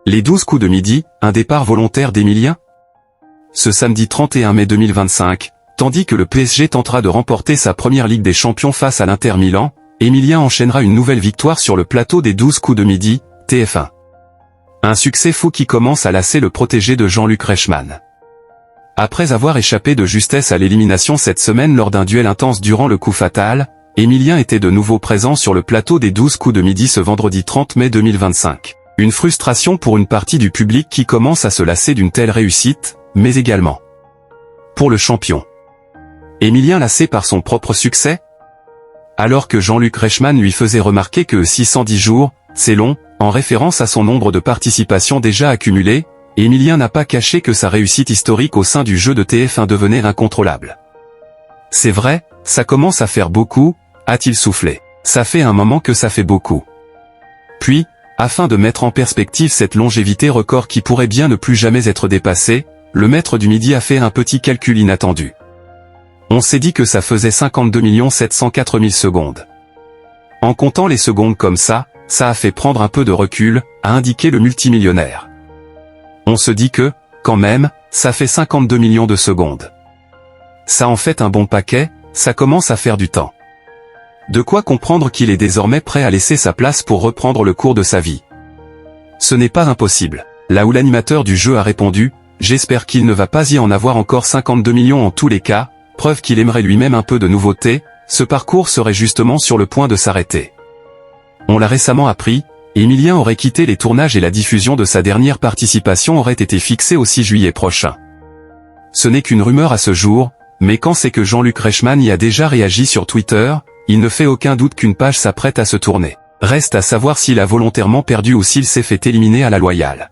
Les 12 coups de midi, un départ volontaire d'Emilien? Ce samedi 31 mai 2025, tandis que le PSG tentera de remporter sa première Ligue des Champions face à l'Inter Milan, Emilien enchaînera une nouvelle victoire sur le plateau des 12 coups de midi, TF1. Un succès fou qui commence à lasser le protégé de Jean-Luc Reichmann. Après avoir échappé de justesse à l'élimination cette semaine lors d'un duel intense durant le coup fatal, Emilien était de nouveau présent sur le plateau des 12 coups de midi ce vendredi 30 mai 2025. Une frustration pour une partie du public qui commence à se lasser d'une telle réussite, mais également pour le champion. Emilien lassé par son propre succès? Alors que Jean-Luc Reichmann lui faisait remarquer que 610 jours, c'est long, en référence à son nombre de participations déjà accumulées, Emilien n'a pas caché que sa réussite historique au sein du jeu de TF1 devenait incontrôlable. C'est vrai, ça commence à faire beaucoup, a-t-il soufflé. Ça fait un moment que ça fait beaucoup. Puis, afin de mettre en perspective cette longévité record qui pourrait bien ne plus jamais être dépassée, le maître du midi a fait un petit calcul inattendu. On s'est dit que ça faisait 52 704 000 secondes. En comptant les secondes comme ça a fait prendre un peu de recul, a indiqué le multimillionnaire. On se dit que, quand même, ça fait 52 millions de secondes. Ça en fait un bon paquet, ça commence à faire du temps. De quoi comprendre qu'il est désormais prêt à laisser sa place pour reprendre le cours de sa vie. Ce n'est pas impossible. Là où l'animateur du jeu a répondu, j'espère qu'il ne va pas y en avoir encore 52 millions en tous les cas, preuve qu'il aimerait lui-même un peu de nouveauté, ce parcours serait justement sur le point de s'arrêter. On l'a récemment appris, Emilien aurait quitté les tournages et la diffusion de sa dernière participation aurait été fixée au 6 juillet prochain. Ce n'est qu'une rumeur à ce jour, mais quand c'est que Jean-Luc Reichmann y a déjà réagi sur Twitter, il ne fait aucun doute qu'une page s'apprête à se tourner. Reste à savoir s'il a volontairement perdu ou s'il s'est fait éliminer à la loyale.